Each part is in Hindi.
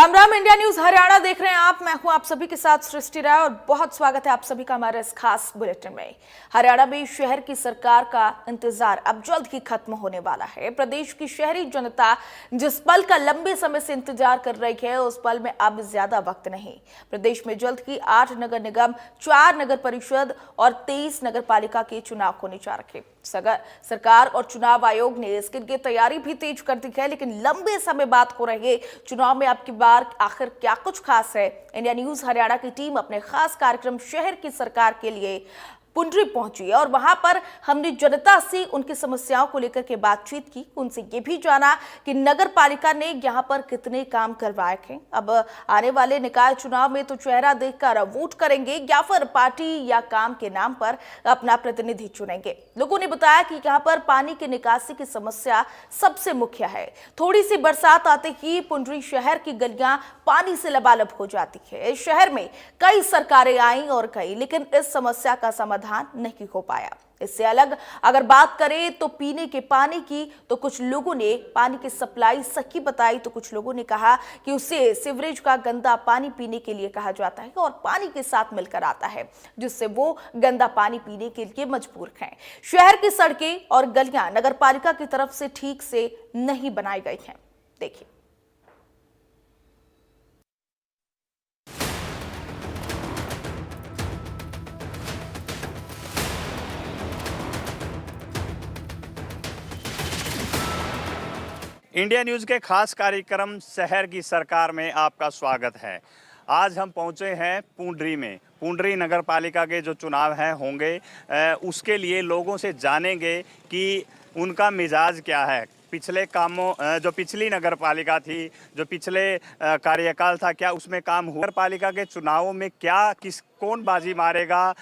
राम राम, इंडिया न्यूज हरियाणा देख रहे हैं आप। मैं हूं आप सभी के साथ सृष्टि राय और बहुत स्वागत है आप सभी का हमारे इस खास बुलेटिन में। हरियाणा में शहर की सरकार का इंतजार अब जल्द ही खत्म होने वाला है। प्रदेश की शहरी जनता जिस पल का लंबे समय से इंतजार कर रही है, उस पल में अब ज्यादा वक्त नहीं। प्रदेश में जल्द ही 8 नगर निगम, 4 नगर परिषद और 23 नगर पालिका के चुनाव होने जा रहे। सरकार और चुनाव आयोग ने इसके लिए तैयारी भी तेज कर दी है, लेकिन लंबे समय बाद हो रहे चुनाव में अब की बार आखिर क्या कुछ खास है। इंडिया न्यूज हरियाणा की टीम अपने खास कार्यक्रम शहर की सरकार के लिए पुंडरी पहुंची और वहां पर हमने जनता से उनकी समस्याओं को लेकर के बातचीत की। उनसे ये भी जाना कि नगर पालिका ने यहां पर कितने काम करवाए हैं। अब आने वाले निकाय चुनाव में तो चेहरा देखकर वोट करेंगे या फिर पार्टी या काम के नाम पर अपना प्रतिनिधि चुनेंगे। लोगों ने बताया कि यहाँ पर पानी की निकासी की समस्या सबसे मुख्य है। थोड़ी सी बरसात आते ही पुंडरी शहर की गलियां पानी से लबालब हो जाती है। इस शहर में कई सरकारें आई और गई, लेकिन इस समस्या का समाधान नहीं हो पाया। इससे अलग अगर बात करें तो पीने के पानी की, तो कुछ लोगों ने पानी की सप्लाई सही बताई, तो कुछ लोगों ने कहा कि उसे सीवरेज का गंदा पानी पीने के लिए कहा जाता है और पानी के साथ मिलकर आता है, जिससे वो गंदा पानी पीने के लिए मजबूर हैं। शहर की सड़कें और गलियां नगर पालिका की तरफ से ठीक से नहीं बनाई गई हैं। देखिए। इंडिया न्यूज़ के खास कार्यक्रम शहर की सरकार में आपका स्वागत है। आज हम पहुंचे हैं पुंडरी में। पुंडरी नगर पालिका के जो चुनाव हैं होंगे, उसके लिए लोगों से जानेंगे कि उनका मिजाज क्या है। पिछले कामों, जो पिछली नगर पालिका थी, जो पिछले कार्यकाल था, क्या उसमें काम हुआ? नगर पालिका के चुनावों में क्या कौन बाजी मारेगा?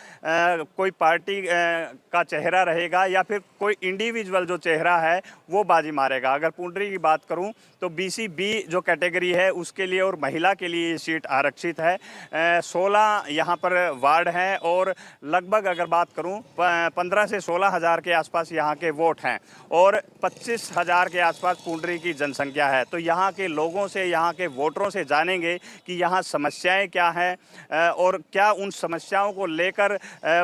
कोई पार्टी का चेहरा रहेगा या फिर कोई इंडिविजुअल जो चेहरा है वो बाजी मारेगा? अगर पुंडरी की बात करूं तो BC-B जो कैटेगरी है उसके लिए और महिला के लिए ये सीट आरक्षित है। 16 यहाँ पर वार्ड हैं और लगभग अगर बात करूं 15 से 16 हज़ार के आसपास यहाँ के वोट हैं और 25 हज़ार के आसपास पुंडरी की जनसंख्या है। तो यहाँ के लोगों से, यहाँ के वोटरों से जानेंगे कि यहाँ समस्याएँ क्या हैं और क्या उन समस्याओं को लेकर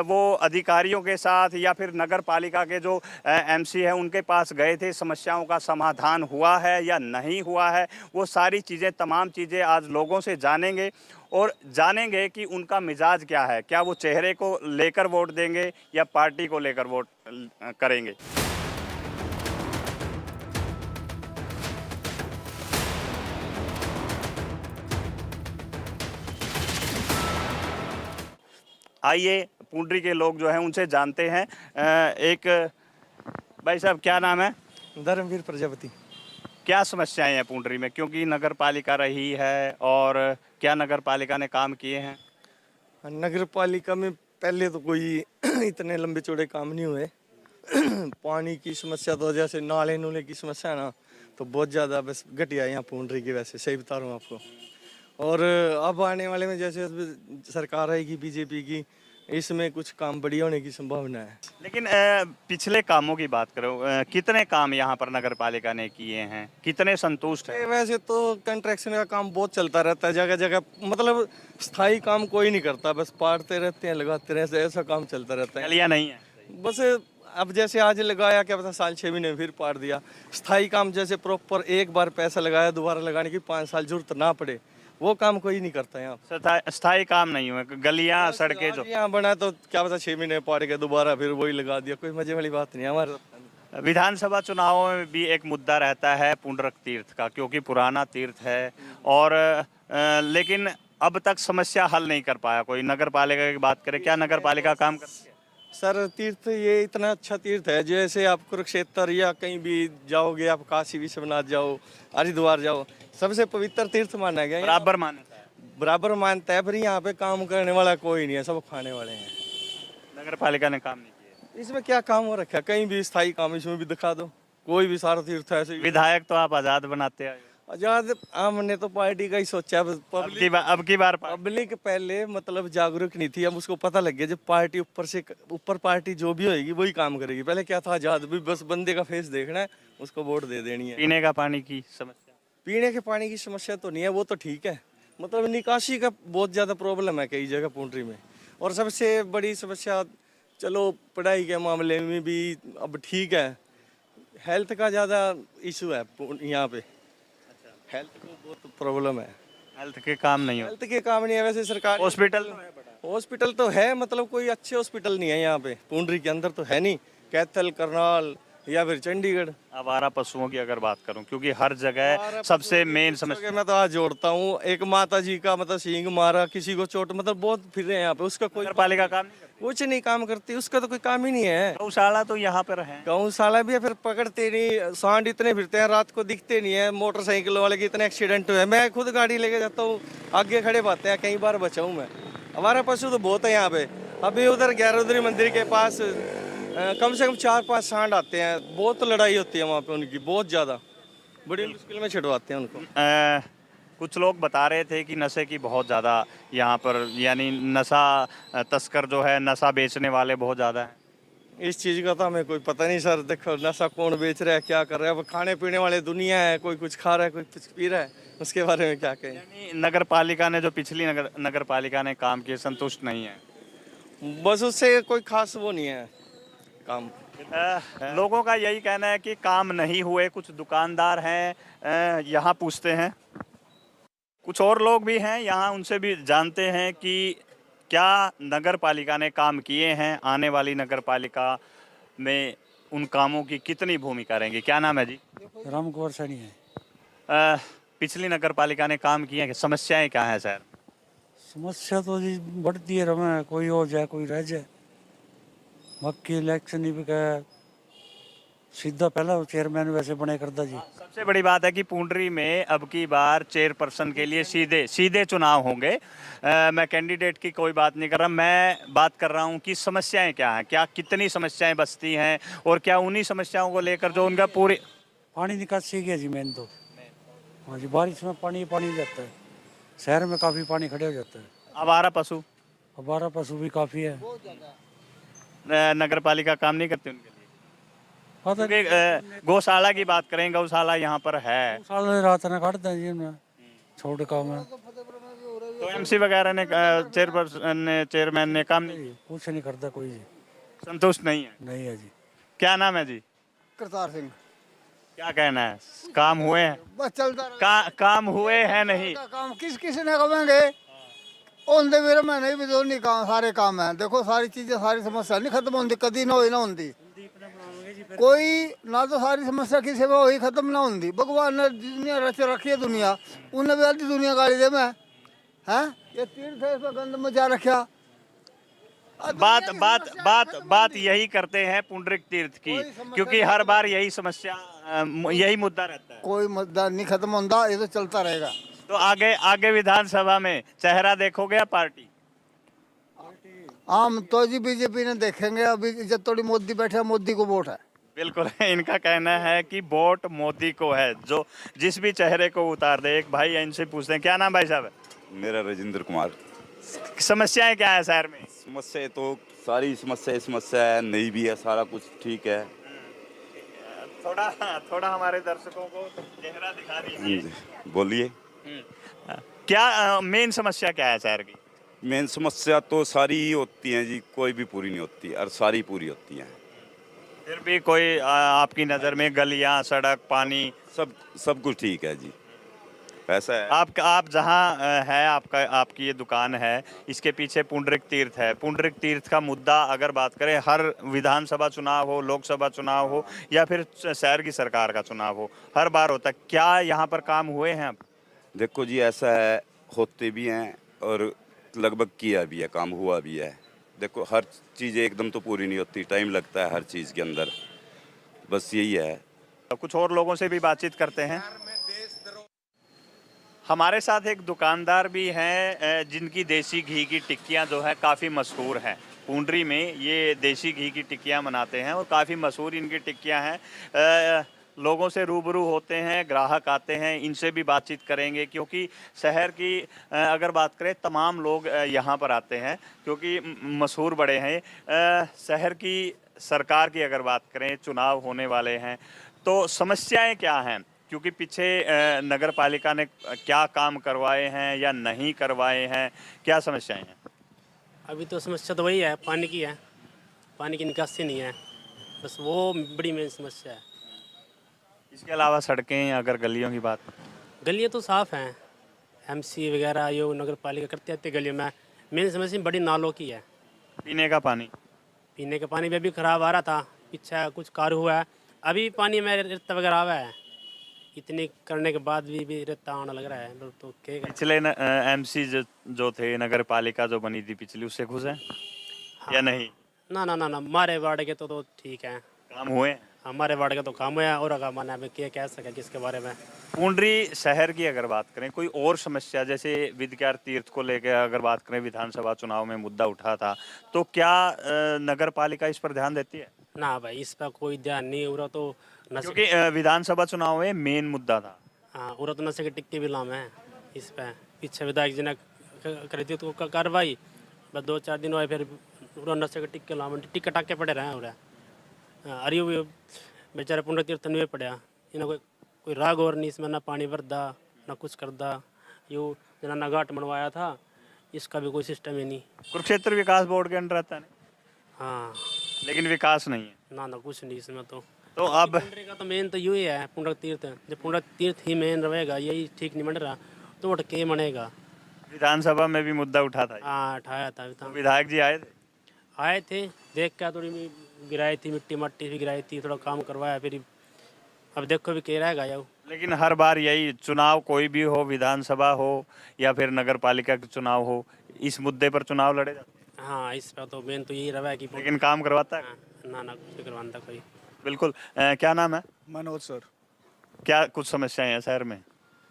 वो अधिकारियों के साथ या फिर नगर पालिका के जो MC हैं उनके पास गए थे, समस्याओं का समाधान हुआ है या नहीं हुआ है। वो सारी चीज़ें, तमाम चीज़ें आज लोगों से जानेंगे और जानेंगे कि उनका मिजाज क्या है। क्या वो चेहरे को लेकर वोट देंगे या पार्टी को लेकर वोट करेंगे। आइए पुंडरी के लोग जो हैं उनसे जानते हैं। एक भाई साहब, क्या नाम है? धर्मवीर प्रजापति। क्या समस्याएं हैं पुंडरी में, क्योंकि नगर पालिका रही है, और क्या नगर पालिका ने काम किए हैं? नगर पालिका में पहले तो कोई इतने लंबे चौड़े काम नहीं हुए। पानी की समस्या तो जैसे नाले नूले की समस्या है ना, तो बहुत ज़्यादा बस घटिया है यहाँ पुंडरी की। वैसे सही बता रहा हूँ आपको। और अब आने वाले में जैसे सरकार आएगी BJP की, इसमें कुछ काम बढ़िया होने की संभावना है। लेकिन पिछले कामों की बात करो, कितने काम यहाँ पर नगर पालिका ने किए हैं, कितने संतुष्ट हैं? वैसे तो कंस्ट्रक्शन का काम बहुत चलता रहता है जगह जगह, मतलब स्थायी काम कोई नहीं करता, बस पाड़ते रहते हैं, लगाते रहते हैं, ऐसा काम चलता रहता है। गलियाँ नहीं है बस अब जैसे आज लगाया, क्या पता साल 6 महीने फिर पाड़ दिया। स्थायी काम जैसे प्रॉपर एक बार पैसा लगाया, दोबारा लगाने की 5 साल जरूरत ना पड़े, वो काम कोई नहीं करता यहाँ। स्थायी काम नहीं हुए। गलियाँ, सड़कें जो यहाँ बना तो क्या पता 6 महीने पाड़ के दोबारा फिर वही लगा दिया, कोई मजे वाली बात नहीं हमारे। विधानसभा चुनावों में भी एक मुद्दा रहता है पुंडरक तीर्थ का, क्योंकि पुराना तीर्थ है और लेकिन अब तक समस्या हल नहीं कर पाया कोई। नगर पालिका की बात करें, क्या नगर पालिका काम करती है? सर तीर्थ ये इतना अच्छा तीर्थ है, जैसे आप कुरुक्षेत्र या कहीं भी जाओगे, आप काशी विश्वनाथ जाओ, हरिद्वार जाओ, सबसे पवित्र तीर्थ माना गया। बराबर मानता है, पर यहाँ पे काम करने वाला कोई नहीं है, सब खाने वाले हैं। नगर पालिका ने काम नहीं किया। इसमें क्या काम हो रखा है? कहीं भी स्थायी काम इसमें भी दिखा दो, कोई भी सारा तीर्थ ऐसे। विधायक तो आप आजाद बनाते हैं। आजाद हमने तो पार्टी का ही सोचा। अब की बार पब्लिक पहले मतलब जागरूक नहीं थी, अब उसको पता लग गया जब पार्टी ऊपर पार्टी जो भी होगी वही काम करेगी। पहले क्या था, आजाद भी बस बंदे का फेस देखना है, उसको वोट दे देनी है। पीने का पानी की समस्या, पीने के पानी की समस्या तो नहीं है, वो तो ठीक है। मतलब निकासी का बहुत ज़्यादा प्रॉब्लम है कई जगह पुंडरी में। और सबसे बड़ी समस्या, चलो पढ़ाई के मामले में भी अब ठीक है, हेल्थ का ज़्यादा इशू है यहाँ पे। हेल्थ को बहुत प्रॉब्लम है। हेल्थ के काम नहीं हो, हेल्थ के काम नहीं है वैसे सरकार। हॉस्पिटल तो है, मतलब कोई अच्छे हॉस्पिटल नहीं है यहाँ पे पुंडरी के अंदर, तो है नहीं। कैथल, करनाल या फिर चंडीगढ़। आवारा पशुओं की अगर बात करूं, क्योंकि हर जगह सबसे मेन समस्या। मैं तो आज जोड़ता हूँ, एक माता जी का मतलब सींग मारा, किसी को चोट, मतलब बहुत फिर रहे हैं यहाँ पे, उसका कोई नगर पालिका काम नहीं करती। कुछ नहीं काम करती, उसका तो कोई काम ही नहीं है। गौशाला तो यहाँ पर है। गौशाला भी है, फिर पकड़ते नहीं, सांड इतने फिरते हैं, रात को दिखते नहीं है। मोटरसाइकिल वाले के इतने एक्सीडेंट हुए, मैं खुद गाड़ी लेके जाता हूँ, आगे खड़े पाते हैं, कई बार बचा हूँ मैं। हमारा पशु तो बहुत है यहाँ पे। अभी उधर ग्यारहरुद्री मंदिर के पास कम से कम 4-5 सांड आते हैं, बहुत लड़ाई होती है वहाँ पे उनकी, बहुत ज़्यादा, बड़ी मुश्किल में छुड़वाते हैं उनको। कुछ लोग बता रहे थे कि नशे की बहुत ज़्यादा यहाँ पर, यानी नशा तस्कर जो है, नशा बेचने वाले बहुत ज़्यादा हैं। इस चीज़ का तो हमें कोई पता नहीं सर। देखो नशा कौन बेच रहा है, क्या कर रहा है, अब खाने पीने वाले दुनिया है, कोई कुछ खा रहा है, कोई कुछ पी रहा है, उसके बारे में क्या कहें। यानी नगर पालिका ने, जो पिछली नगर पालिका ने काम किए, संतुष्ट नहीं है। बस उससे कोई खास वो नहीं है काम। लोगों का यही कहना है कि काम नहीं हुए। कुछ दुकानदार हैं, यहाँ पूछते हैं। कुछ और लोग भी हैं यहाँ, उनसे भी जानते हैं कि क्या नगर पालिका ने काम किए हैं, आने वाली नगर पालिका में उन कामों की कितनी भूमिका रहेंगी। क्या नाम है जी? राम कुमार सैनी है। पिछली नगर पालिका ने काम किए हैं, समस्याएं क्या हैं सर? समस्या तो जी बढ़ती है, रमे कोई हो जाए कोई रह जाए। बाकी इलेक्शन ही भी क्या, सीधा पहला चेयरमैन वैसे बने करता जी। सबसे बड़ी बात है कि पुंडरी में अब की बार चेयरपर्सन के लिए सीधे चुनाव होंगे। मैं कैंडिडेट की कोई बात नहीं कर रहा, मैं बात कर रहा हूं कि समस्याएं क्या हैं, क्या कितनी समस्याएं बसती हैं, और क्या उन्हीं समस्याओं को लेकर जो उनका पूरे पानी निकासी की है जी मेन तो। हाँ जी, बारिश में पानी पानी जाता है, शहर में काफ़ी पानी खड़े हो जाता है। आवारा पशु, हमारा पशु भी काफ़ी है। नगर पालिका काम नहीं करती उनके लिए। पता क्योंकि गौशाला की बात करें, गौशाला यहाँ पर है, साल रात ने काटते हैं जी उन्हें, छोड़ काम है। तो एमसी वगैरह ने, चेयरपर्सन ने, चेयरमैन ने काम नहीं, कुछ नहीं करता कोई जी, संतुष्ट नहीं है। नहीं है जी। क्या नाम है जी? करतार सिंह। क्या कहना है, काम हुए हैं? बस चलता रहा काम हुए हैं नहीं? काम किस ने कमेंगे ओंदे मेरे मैंने भी दो नहीं काम, सारे काम है। देखो सारी चीजें, सारी समस्या नहीं खत्म होती, कदी ना होई ना होती कोई ना, तो सारी समस्या किसी में होई खत्म ना होती। भगवान ने दुनिया रच रखी है, दुनिया उन्हें भी आधी दुनिया गाड़ी दे मैं है, ये तीर्थ है, इसमें गंद मचा रखा। बात यही करते हैं पुंडरिक तीर्थ की, क्योंकि हर बार यही समस्या, यही मुद्दा रहता है। कोई मुद्दा नहीं खत्म होता, ये तो चलता रहेगा। तो आगे विधानसभा में चेहरा देखोगे या पार्टी? हम तो जी बीजेपी ने देखेंगे। अभी जब थोड़ी मोदी बैठे, मोदी को वोट है। बिल्कुल, इनका कहना है कि वोट मोदी को है, जो जिस भी चेहरे को उतार दे। एक भाई इनसे पूछते हैं, क्या नाम भाई साहब? मेरा राजेंद्र कुमार। समस्याएं क्या है शहर में? समस्या तो सारी समस्या है, नहीं भी है, सारा कुछ ठीक है। थोड़ा हमारे दर्शकों को चेहरा दिखा दीजिए। बोलिए। क्या मेन समस्या क्या है शहर की? मेन समस्या तो सारी ही होती हैं जी, कोई भी पूरी नहीं होती और सारी पूरी होती हैं। फिर भी कोई आपकी नज़र में गलियां, सड़क, पानी, सब कुछ ठीक है जी, ऐसा है। आप जहां है, आपकी ये दुकान है, इसके पीछे पुंडरिक तीर्थ है। पुंडरिक तीर्थ का मुद्दा अगर बात करें, हर विधानसभा चुनाव हो, लोकसभा चुनाव हो, या फिर शहर की सरकार का चुनाव हो, हर बार होता है। क्या यहाँ पर काम हुए हैं? अब देखो जी, ऐसा है, होते भी हैं और लगभग किया भी है, काम हुआ भी है। देखो हर चीज़ एकदम तो पूरी नहीं होती, टाइम लगता है हर चीज़ के अंदर, बस यही है। कुछ और लोगों से भी बातचीत करते हैं। हमारे साथ एक दुकानदार भी हैं, जिनकी देसी घी की टिक्कियाँ जो है काफ़ी मशहूर हैं। पुंडरी में ये देसी घी की टिक्कियाँ बनाते हैं और काफ़ी मशहूर इनकी टिक्कियाँ हैं। लोगों से रूबरू होते हैं, ग्राहक आते हैं, इनसे भी बातचीत करेंगे, क्योंकि शहर की अगर बात करें, तमाम लोग यहाँ पर आते हैं क्योंकि मशहूर बड़े हैं। शहर की सरकार की अगर बात करें, चुनाव होने वाले हैं, तो समस्याएं क्या हैं? क्योंकि पीछे नगर पालिका ने क्या काम करवाए हैं या नहीं करवाए हैं, क्या समस्याएं हैं? अभी तो समस्या तो वही है, पानी की है। पानी की निकासी नहीं है, बस वो बड़ी मेन समस्या है। इसके अलावा सड़कें, अगर गलियों की बात, गलियाँ तो साफ़ हैं, एमसी वगैरह यो नगर पालिका करते रहते गलियों में। मेन समस्या बड़ी नालों की है। पीने का पानी, पीने का पानी भी अभी ख़राब आ रहा था, पीछे कुछ कार्य हुआ है, अभी पानी में रेता वगैरह आवा है। इतने करने के बाद भी रेता आना लग रहा है, तो क्या पिछले एमसी जो थे, नगर पालिका जो बनी थी पिछली, उससे खुश हैं या नहीं? ना हमारे वार्ड के तो ठीक है, काम हुए हैं? हमारे वार्ड का तो काम हुआ है। और का माना है, क्या कह सके किसके बारे में। पूंडरी शहर की अगर बात करें, कोई और समस्या जैसे विद्यार्थी तीर्थ को लेकर अगर बात करें, विधानसभा चुनाव में मुद्दा उठा था, तो क्या नगर पालिका इस पर ध्यान देती है? ना भाई, इस पर कोई ध्यान नहीं। उरा तो नशे क्योंकि विधानसभा चुनाव में मेन मुद्दा था। हाँ, उरा तो नशे के टिक्के भी लाम है इस पे। पीछे विधायक जी ने करी थी तो कार्रवाई, बस 2-4 दिन हुए, फिर उरा नशे के टिक्के लाम, टिक्के टाके पड़े रहे हैं उरा। अरे वो बेचारे पुण्य तीर्थ नहीं पड़ा, इन्हें कोई राग और नहीं इसमें, ना पानी भरदा ना कुछ करदा। यो जना घाट बनवाया था, इसका भी कोई सिस्टम ही नहीं। कुरुक्षेत्र विकास बोर्ड के अंडर आता है, हाँ, लेकिन विकास नहीं है। ना कुछ नहीं इसमें तो। तो अब पुंडरी का तो मेन तो यही है, पुंडरक तीर्थ। जब पुंडरक तीर्थ ही मेन रहेगा, यही ठीक नहीं बन रहा, तो उठ के बनेगा। विधानसभा में भी मुद्दा उठा था, हाँ, उठाया था। तो विधायक जी आए थे, देख के थोड़ी गिराई थी, मिट्टी भी गिराई थी, थोड़ा काम करवाया। फिर अब देखो भी कह रहेगा यार। लेकिन हर बार यही चुनाव, कोई भी हो, विधानसभा हो या फिर नगर पालिका के चुनाव हो, इस मुद्दे पर चुनाव लड़े जाते हैं। हाँ, इस पर तो मेन तो यही रहा है कि लेकिन काम करवाता है? हाँ, ना कुछ नहीं करवाता कोई। बिल्कुल। क्या नाम है? मनोज सर। क्या कुछ समस्याएं हैं शहर में?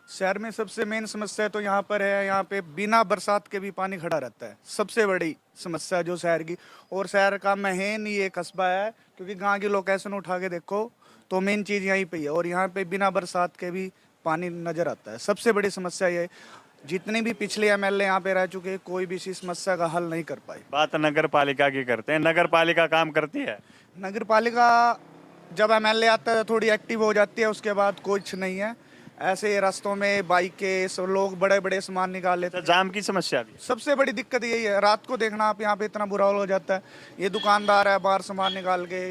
शहर में सबसे मेन समस्या तो यहाँ पर है, यहाँ पे बिना बरसात के भी पानी खड़ा रहता है, सबसे बड़ी समस्या जो शहर की। और शहर का मेन ये कस्बा है, क्योंकि गांव की लोकेशन उठा के देखो तो मेन चीज़ यहीं पे ही है। और यहाँ पे बिना बरसात के भी पानी नज़र आता है, सबसे बड़ी समस्या ये है। जितने भी पिछले एमएलए यहाँ पे रह चुके, कोई भी इस समस्या का हल नहीं कर पाए। बात नगर पालिका की करते हैं, नगर पालिका काम करती है? नगर पालिका जब एमएलए आता है थोड़ी एक्टिव हो जाती है, उसके बाद कुछ नहीं है। ऐसे रास्तों में बाइकें, सब लोग बड़े बड़े सामान निकाल लेते तो हैं। जाम की समस्या भी? सबसे बड़ी दिक्कत यही है, रात को देखना आप, यहाँ पे इतना बुरा हाल हो जाता है। ये दुकानदार है, बाहर सामान निकाल के,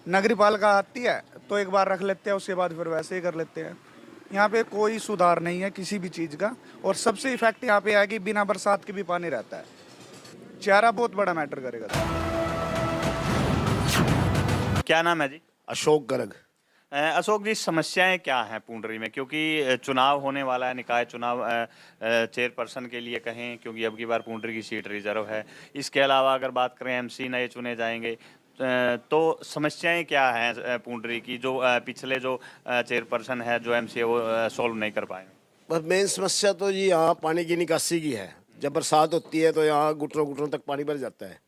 नगर पालिका आती है तो एक बार रख लेते हैं, उसके बाद फिर वैसे ही कर लेते हैं। यहाँ पे कोई सुधार नहीं है किसी भी चीज़ का। और सबसे इफेक्ट यहाँ पे है कि बिना बरसात के भी पानी रहता है। चेहरा बहुत बड़ा मैटर करेगा। क्या नाम है जी? अशोक गर्ग। अशोक जी, समस्याएं क्या हैं पूंडरी में? क्योंकि चुनाव होने वाला है, निकाय चुनाव चेयरपर्सन के लिए कहें, क्योंकि अब की बार पूंडरी की सीट रिजर्व है। इसके अलावा अगर बात करें, एमसी नए चुने जाएंगे, तो समस्याएं क्या हैं पूंडरी की, जो पिछले जो चेयरपर्सन है, जो एमसी है, वो सॉल्व नहीं कर पाए? बस मेन समस्या तो जी यहाँ पानी की निकासी की है। जब बरसात होती है तो यहाँ घुटनों घुटनों तक पानी भर जाता है,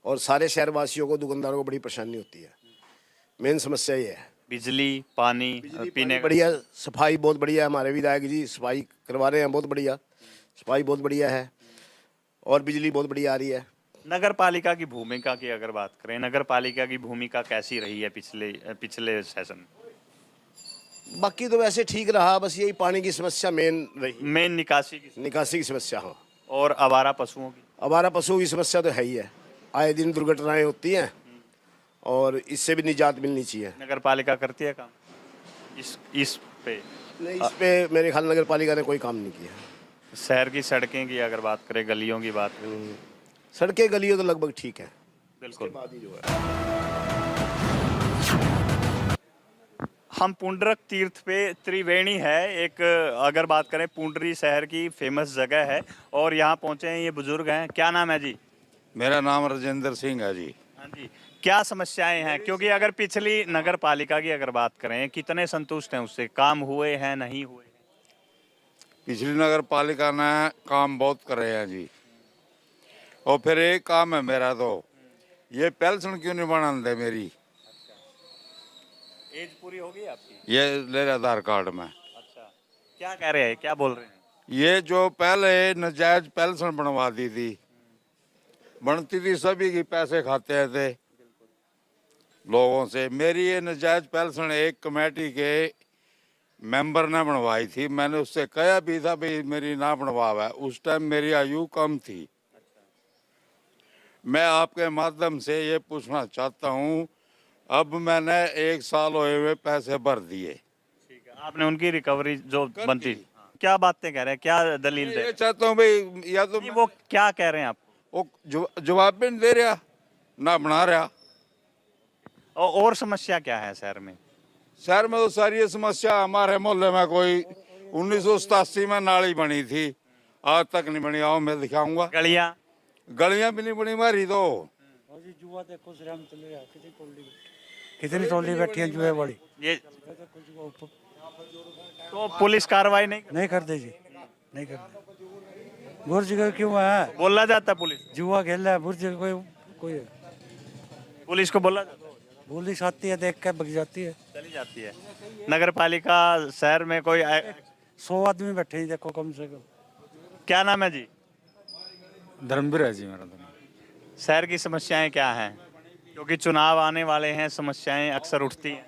और सारे शहरवासियों को, दुकानदारों को बड़ी परेशानी होती है। मेन समस्या ये है। बिजली, पानी, पीने का? बढ़िया, सफाई बहुत बढ़िया है, हमारे विधायक जी सफाई करवा रहे हैं, बहुत बढ़िया सफाई, बहुत बढ़िया है, और बिजली बहुत बढ़िया आ रही है। नगर पालिका की भूमिका की अगर बात करें, नगर पालिका की भूमिका कैसी रही है पिछले सेशन में? बाकी तो वैसे ठीक रहा, बस यही पानी की समस्या मेन रही, मेन निकासी की निकासी की समस्या। हाँ, और आवारा पशुओं की? आवारा पशुओं की समस्या तो है ही है, आए दिन दुर्घटनाएं होती हैं, और इससे भी निजात मिलनी चाहिए। नगर पालिका करती है काम इस पे? नहीं, इस पे मेरे ख्याल नगर पालिका ने कोई काम नहीं किया। शहर की सड़कें की अगर बात करें, गलियों की बात करें, सड़कें गलियों तो लगभग ठीक है। बिल्कुल। बाद ही जो है, हम पुंडरक तीर्थ पे, त्रिवेणी है एक, अगर बात करें पुंडरी शहर की फेमस जगह है, और यहाँ पहुँचे हैं ये बुजुर्ग हैं। क्या नाम है जी? मेरा नाम राजेंद्र सिंह है जी। हाँ जी, क्या समस्याएं हैं? क्योंकि अगर पिछली नगर पालिका की अगर बात करें, कितने संतुष्ट हैं उससे? काम हुए हैं, नहीं हुए? पिछली नगर पालिका ने काम बहुत करे हैं जी। और फिर एक काम है मेरा, तो ये पेंशन क्यों नहीं बनाने दे मेरी? एज पूरी हो गई आपकी? ये ले रहे आधार कार्ड में। अच्छा, क्या कह रहे हैं, क्या बोल रहे हैं? ये जो पहले नजायज पेंशन बनवा दी थी, बनती थी, सभी की पैसे खाते थे लोगों से। मेरी ये नजायज पेंशन एक कमेटी के मेंबर ने बनवाई थी। मैंने उससे कहा भी था भाई मेरी ना बनवावा। उस टाइम मेरी आयु कम थी। मैं आपके माध्यम से ये पूछना चाहता हूँ, अब मैंने 1 साल हुए हुए पैसे भर दिए। ठीक है, आपने उनकी रिकवरी जो कर बनती, दी। क्या बातें कह रहे हैं, क्या दलील मैं दे रहे ये हैं? चाहता हूँ भाई, या तो नहीं, वो क्या कह रहे हैं आप? वो जवाब भी नहीं दे रहा, ना बना रहा। और समस्या क्या है शहर में? शहर में तो सारी ये समस्या, हमारे मोहल्ले में कोई 1987 में नाली बनी थी, आज तक नहीं बनी। आओ मैं दिखाऊंगा। गलियां? गलियां भी नहीं बनी हमारी तो। और जी जुआ देखो सिराम चले रहा, कितनी टोली बैठी है जुए वाली। ये तो पुलिस कार्रवाई नहीं करते जी, नहीं करते। बुर्ज का क्यों है, बोला जाता? पुलिस जुआ खेल रहा है बुर्ज का, कोई पुलिस को बोला जाता? पुलिस आती है, देख के भग जाती है। चली जाती है। नगर पालिका शहर में कोई 100 आदमी बैठे हैं देखो कम से कम। क्या नाम है जी? धर्मवीर है जी मेरा तो। शहर की समस्याएं क्या हैं? क्योंकि चुनाव आने वाले हैं, समस्याएं अक्सर उठती हैं।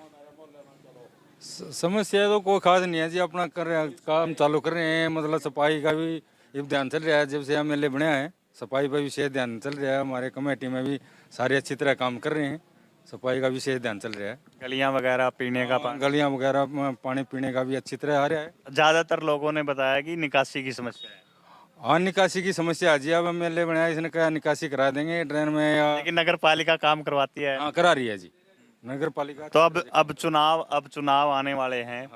समस्या तो कोई खास नहीं है जी, अपना कर रहे हैं, काम चालू कर रहे हैं। मतलब सफाई का भी अब ध्यान चल रहा है, जब से एमएलए बने हैं सफाई पर विशेष ध्यान चल रहा है। हमारे कमेटी में भी सारे अच्छी तरह काम कर रहे हैं, सफाई का विशेष ध्यान चल रहा है। गलियां वगैरह, पीने का पानी, गलियां वगैरह में पानी पीने का भी अच्छी तरह आ रहा है। ज्यादातर लोगों ने बताया कि निकासी की समस्या है। हाँ, निकासी की समस्या है जी। अब एमएलए बनाया, इसने कहा निकासी करा देंगे ड्रेन में, या लेकिन नगर पालिका काम करवाती है। हाँ करा रही है जी नगर पालिका। तो अब चुनाव आने वाले हैं।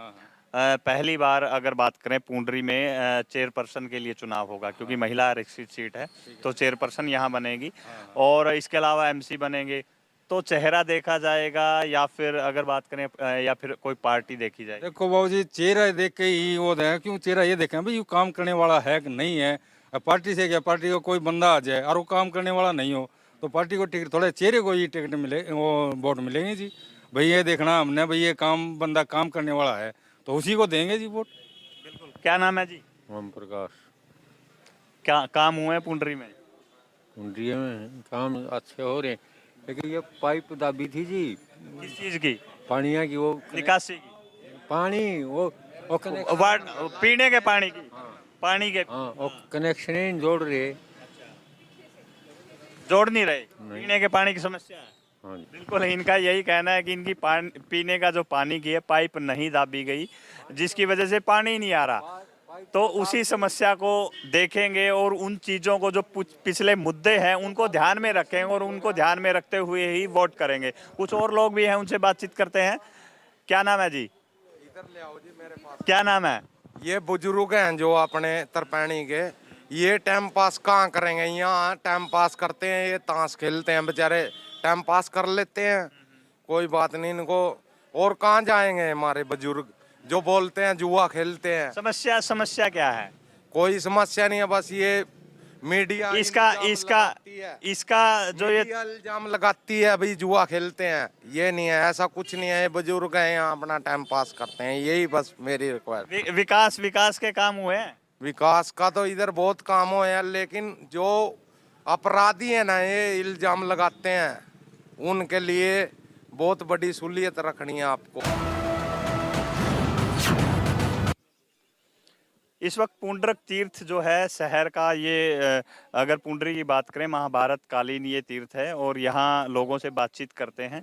पहली बार अगर बात करें पुंडरी में चेयरपर्सन के लिए चुनाव होगा, क्योंकि महिला आरक्षित सीट है, तो चेयरपर्सन यहाँ बनेगी और इसके अलावा एमसी बनेंगे। तो चेहरा देखा जाएगा या फिर अगर बात करें या फिर कोई पार्टी देखी जाएगी? देखो बाबू जी, चेहरा देख के ही वो है, क्यों चेहरा ये देखें भाई ये काम करने वाला है कि नहीं है। अब पार्टी से क्या, पार्टी को कोई बंदा आ जाए और वो काम करने वाला नहीं हो तो पार्टी को टिकट, थोड़े चेहरे को ही टिकट मिले, वो वोट मिलेंगे जी। भाई ये देखना हमने, भाई ये बंदा काम करने वाला है तो उसी को देंगे जी वोट। बिल्कुल। क्या नाम है जी? ओम प्रकाश। क्या काम हुए हैं पुंडरी में? पुंडरी में काम अच्छे हो रहे हैं, लेकिन ये पाइप दाबी थी जी। किस चीज की? पानिया की, वो निकासी की? पानी वो वार्ड पीने के पानी की? पानी के हाँ, वो कनेक्शन ही नहीं जोड़ रहे। जोड़ नहीं रहे? पीने के पानी की समस्या है। हाँ जी। बिल्कुल, इनका यही कहना है कि इनकी पीने का जो पानी की है पाइप नहीं दाबी गई, जिसकी वजह से पानी नहीं आ रहा। तो उसी समस्या को देखेंगे और उन चीज़ों को जो पिछले मुद्दे हैं उनको ध्यान में रखेंगे और उनको ध्यान में रखते हुए ही वोट करेंगे। कुछ और लोग भी हैं, उनसे बातचीत करते हैं। क्या नाम है जी? इधर ले आओ जी मेरे पास। क्या नाम है? ये बुजुर्ग हैं जो अपने तरपैनी के, ये टाइम पास कहाँ करेंगे? यहाँ टाइम पास करते हैं, ये ताश खेलते हैं, बेचारे टाइम पास कर लेते हैं, कोई बात नहीं इनको। और कहाँ जाएंगे हमारे बुजुर्ग जो बोलते हैं जुआ खेलते हैं? समस्या क्या है? कोई समस्या नहीं है, बस ये मीडिया इसका जो ये इल्जाम लगाती है भाई जुआ खेलते हैं। ये नहीं है, ऐसा कुछ नहीं है। ये बुजुर्ग हैं, यहाँ अपना टाइम पास करते हैं, यही बस मेरी रिक्वेस्ट। विकास के काम हुए हैं? विकास का तो इधर बहुत काम हुए हैं, लेकिन जो अपराधी है ना, ये इल्जाम लगाते हैं, उनके लिए बहुत बड़ी सहूलियत रखनी है आपको। इस वक्त पुंडरक तीर्थ जो है शहर का, ये अगर पुंडरी की बात करें महाभारत कालीन ये तीर्थ है और यहाँ लोगों से बातचीत करते हैं।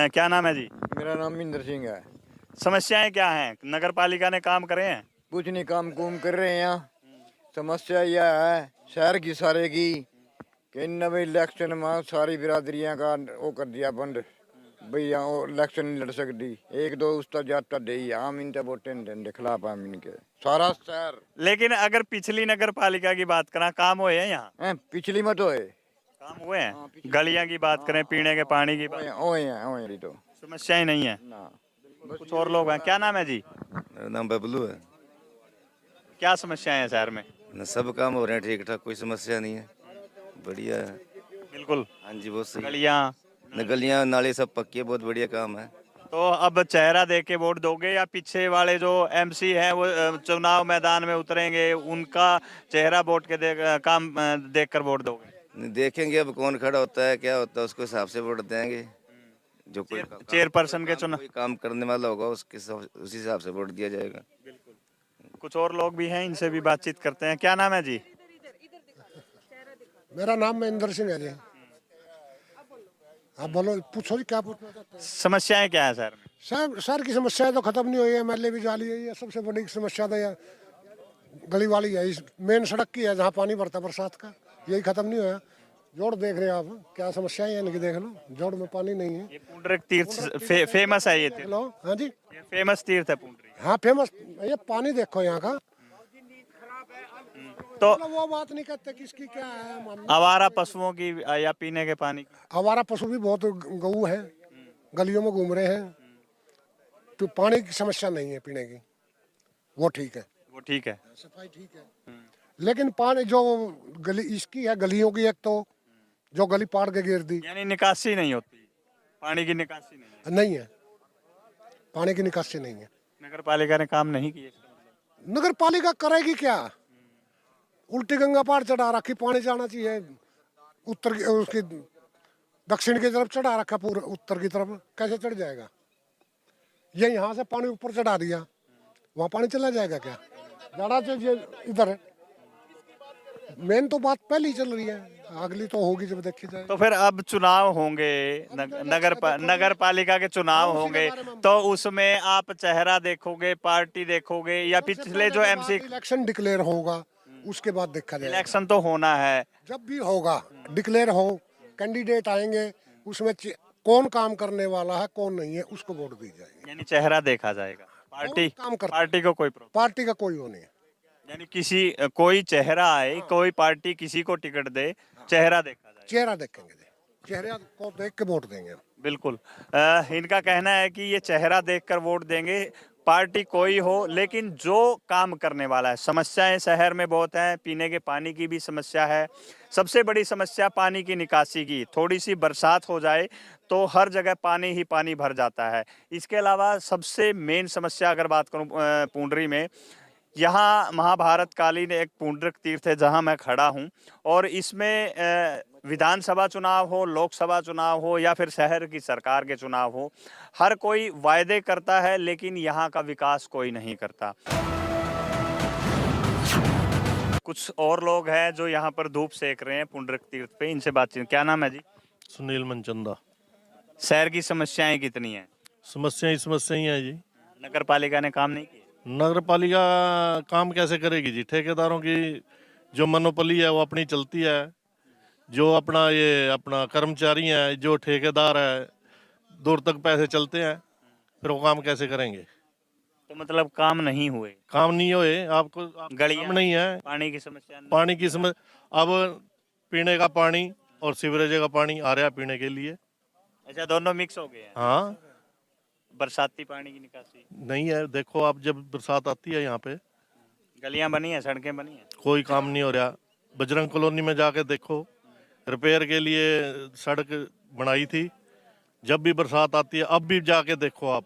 क्या नाम है जी? मेरा नाम इंद्र सिंह है। समस्याएं क्या हैं? नगर पालिका ने काम करे हैं? कुछ नहीं, काम कुम कर रहे हैं यहाँ। समस्या यह है शहर की सारे की कि नवे इलेक्शन में सारी बिरादरियां का वो कर दिया बंद, भाई यहाँ इलेक्शन नहीं लड़ सकती। एक दो उस्ता जाता दे आम इनके वोटें खिलाफ आम इनके सारा शहर। लेकिन अगर पिछली नगर पालिका की बात करें, काम हुए हैं यहाँ? पिछली में तो है काम हुए हैं। गलियां की बात करें, पीने के पानी की बात, तो समस्याएं नहीं है। कुछ और लोग हैं। क्या नाम है जी? मेरा नाम बबलू है। क्या समस्याएं हैं शहर में? सब काम हो रहे हैं ठीक ठाक, कोई समस्या नहीं है, बढ़िया है। बिल्कुल। हाँ जी, बहुत सही। गलियां नाले सब पक्के हैं, बहुत बढ़िया काम है। तो अब चेहरा देख के वोट दोगे या पीछे वाले जो एमसी हैं वो चुनाव मैदान में उतरेंगे, उनका चेहरा वोट के काम देखकर वोट दोगे? देखेंगे अब कौन खड़ा होता है, क्या होता है, उसको हिसाब से वोट देंगे। जो कोई चेयरपर्सन के चुनाव कोई काम करने वाला होगा उसके उसी हिसाब से वोट दिया जाएगा। कुछ और लोग भी हैं, इनसे भी बातचीत करते हैं। क्या नाम है जी? मेरा नाम महेंद्र सिंह है जी। आप बोलो, पूछो जी क्या पूछना चाहते हैं। समस्याएं क्या है सर में? शहर की समस्याएं तो खत्म नहीं हुई है, एमएलए भी जाली हुई है। सबसे बड़ी समस्या तो यह गली वाली है, इस मेन सड़क की है जहाँ पानी भरता बरसात का, यही खत्म नहीं हुआ। जोड़ देख रहे हैं आप, क्या समस्याएं हैं इनकी, देख लो। जोड़ में पानी नहीं है। ये पुंडरक तीर्थ फेमस है, ये तीर्थ। लो हाँ जी, ये फेमस तीर्थ है पुंडरी। हाँ फेमस। ये पानी देखो यहाँ का, तो वो बात नहीं करते किसकी क्या है मानना। आवारा पशुओं की या पीने के पानी की? आवारा पशु भी बहुत गऊ है, गलियों में घूम रहे हैं, तो पानी की समस्या नहीं है पीने की, वो ठीक है। वो ठीक है, सफाई ठीक है। लेकिन पानी जो गली इसकी है, गलियों की, एक तो जो गली पाड़ के गिर दी, यानी निकासी नहीं होती, पानी की निकासी नहीं है, पानी की निकासी नहीं है। नगर पालिका ने काम नहीं किए। नगर पालिका करेगी क्या? उल्टी गंगा पार चढ़ा रखी, पानी जाना चाहिए उत्तर की, उसकी दक्षिण की तरफ चढ़ा रखा, पूरा उत्तर की तरफ कैसे चढ़ जाएगा? ये यहाँ से पानी ऊपर चढ़ा दिया, वहाँ पानी चला जाएगा क्या? जाना चाहिए इधर है। मेन तो बात पहले चल रही है, अगली तो होगी जब देखी जाए। तो फिर अब चुनाव होंगे, नगर पालिका के चुनाव होंगे, तो उसमें आप चेहरा देखोगे, पार्टी देखोगे, या पिछले जो एमसी इलेक्शन डिक्लेयर होगा उसके बाद देखा जाएगा। इलेक्शन तो होना है, जब भी होगा डिक्लेयर हो, कैंडिडेट आएंगे, उसमें कौन काम करने वाला है कौन नहीं है उसको वोट दी जाएगी। यानी चेहरा देखा जाएगा। पार्टी काम कर, पार्टी को कोई प्रॉब्लम, पार्टी का कोई वो नहीं है। यानी कोई चेहरा आए, कोई पार्टी किसी को टिकट दे, चेहरा देखा जाए। चेहरा देखेंगे, चेहरे को देख के वोट देंगे। बिल्कुल। इनका कहना है कि ये चेहरा देखकर वोट देंगे, पार्टी कोई हो, लेकिन जो काम करने वाला है। समस्याएं शहर में बहुत हैं, पीने के पानी की भी समस्या है, सबसे बड़ी समस्या पानी की निकासी की। थोड़ी सी बरसात हो जाए तो हर जगह पानी ही पानी भर जाता है। इसके अलावा सबसे मेन समस्या अगर बात करूं पुंडरी में, यहाँ महाभारत कालीन एक पुंडरक तीर्थ है जहाँ मैं खड़ा हूँ, और इसमें विधानसभा चुनाव हो, लोकसभा चुनाव हो, या फिर शहर की सरकार के चुनाव हो, हर कोई वायदे करता है लेकिन यहाँ का विकास कोई नहीं करता। कुछ और लोग हैं जो यहाँ पर धूप सेक रहे हैं पुंडरक तीर्थ पे, इनसे बातचीत। क्या नाम है जी? सुनील मनचंदा। शहर की समस्याएं कितनी हैं? समस्या ही है जी। नगर पालिका ने काम नहीं किया। नगर पालिका काम कैसे करेगी जी? ठेकेदारों की जो मोनोपोली है वो अपनी चलती है, जो अपना कर्मचारी हैं, जो ठेकेदार है, दूर तक पैसे चलते हैं, फिर वो काम कैसे करेंगे? तो मतलब काम नहीं हुए? काम नहीं हुए, आपको गलियां काम नहीं है, पानी की समस्या नहीं। पानी की समस्या। अब पीने का पानी और सीवरेज का पानी आ रहा है पीने के लिए। अच्छा, दोनों मिक्स हो गए हैं। हाँ, बरसाती पानी की निकासी नहीं है। देखो आप, जब बरसात आती है यहाँ पे गलियां बनी हैं, सड़कें बनी हैं, कोई काम नहीं हो रहा। बजरंग कॉलोनी में जाके देखो, रिपेयर के लिए सड़क बनाई थी, जब भी बरसात आती है, अब भी जाके देखो आप,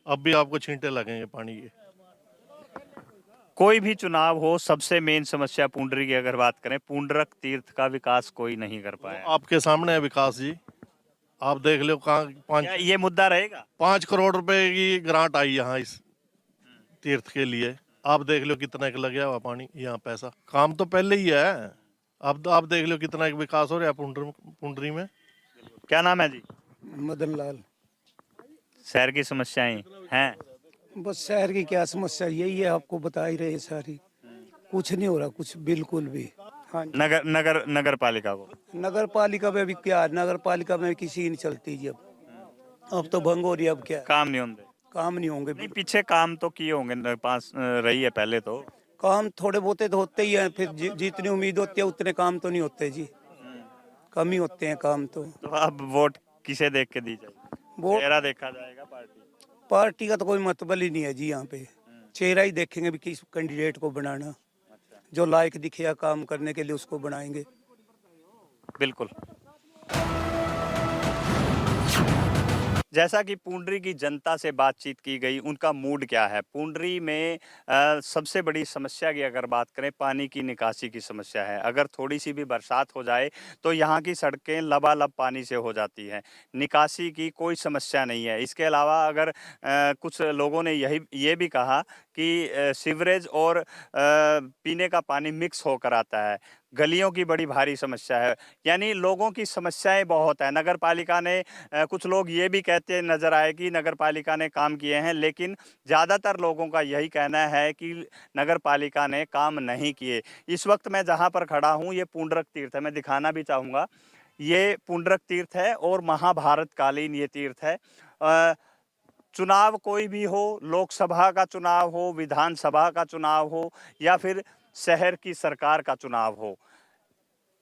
अब भी आपको छींटे लगेंगे पानी के। कोई भी चुनाव हो, सबसे मेन समस्या पुंडरी की अगर बात करें, पुंडरक तीर्थ का विकास कोई नहीं कर पाया। आपके सामने है विकास जी, आप देख लो। ये मुद्दा रहेगा। 5 करोड़ रुपए की ग्रांट आई यहाँ इस तीर्थ के लिए, आप देख लो कितना एक लग गया हुआ पानी यहाँ पैसा। काम तो पहले ही है, अब आप देख लो कितना एक विकास हो रहा है पुंडरी में। क्या नाम है जी? मदन लाल। शहर की समस्याएं हैं? बस शहर की क्या समस्या, यही है, आपको बता ही रहे सारी। कुछ नहीं हो रहा, कुछ बिल्कुल भी। हाँ, नगर पालिका को, नगर पालिका में भी क्या, नगर पालिका में किसी की नहीं चलती जी। अब तो भंग हो रही है। अब क्या काम नहीं होंगे? काम नहीं होंगे। नहीं, पीछे काम तो किए होंगे, पास रही है पहले तो। काम थोड़े बहुते तो होते ही हैं, फिर जितनी उम्मीद होती है उतने काम तो नहीं होते जी, कम ही होते हैं काम तो। अब वोट किसे देख के दी जाए? वोट चेहरा देखा जाएगा? पार्टी का तो कोई मतलब ही नहीं है जी। यहाँ पे चेहरा ही देखेंगे भी किस कैंडिडेट को बनाना, जो लायक दिखेगा काम करने के लिए उसको बनाएंगे। बिल्कुल। जैसा कि पुंडरी की जनता से बातचीत की गई, उनका मूड क्या है। पुंडरी में सबसे बड़ी समस्या की अगर बात करें, पानी की निकासी की समस्या है। अगर थोड़ी सी भी बरसात हो जाए तो यहाँ की सड़कें लबालब पानी से हो जाती हैं। निकासी की कोई समस्या नहीं है। इसके अलावा अगर कुछ लोगों ने ये भी कहा कि सीवरेज और पीने का पानी मिक्स होकर आता है। गलियों की बड़ी भारी समस्या है, यानी लोगों की समस्याएं बहुत है। नगर पालिका ने कुछ लोग ये भी कहते नजर आए कि नगर पालिका ने काम किए हैं, लेकिन ज़्यादातर लोगों का यही कहना है कि नगर पालिका ने काम नहीं किए। इस वक्त मैं जहाँ पर खड़ा हूँ ये पुंडरक तीर्थ है, मैं दिखाना भी चाहूँगा। ये पुंडरक तीर्थ है और महाभारत कालीन ये तीर्थ है। चुनाव कोई भी हो, लोकसभा का चुनाव हो, विधानसभा का चुनाव हो या फिर शहर की सरकार का चुनाव हो,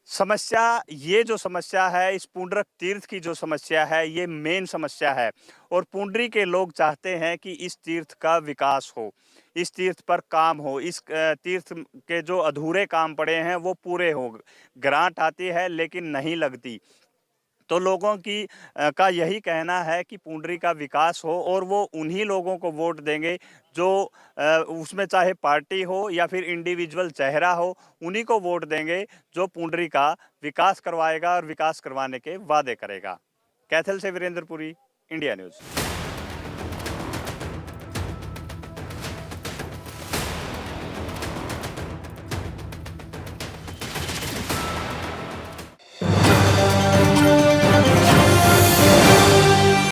समस्या ये जो समस्या है, इस पुंडरक तीर्थ की जो समस्या है, ये मेन समस्या है। और पुंडरी के लोग चाहते हैं कि इस तीर्थ का विकास हो, इस तीर्थ पर काम हो, इस तीर्थ के जो अधूरे काम पड़े हैं वो पूरे हो। ग्रांट आती है लेकिन नहीं लगती, तो लोगों की का यही कहना है कि पुंडरी का विकास हो और वो उन्हीं लोगों को वोट देंगे जो उसमें चाहे पार्टी हो या फिर इंडिविजुअल चेहरा हो, उन्हीं को वोट देंगे जो पुंडरी का विकास करवाएगा और विकास करवाने के वादे करेगा। कैथल से वीरेंद्रपुरी, इंडिया न्यूज़।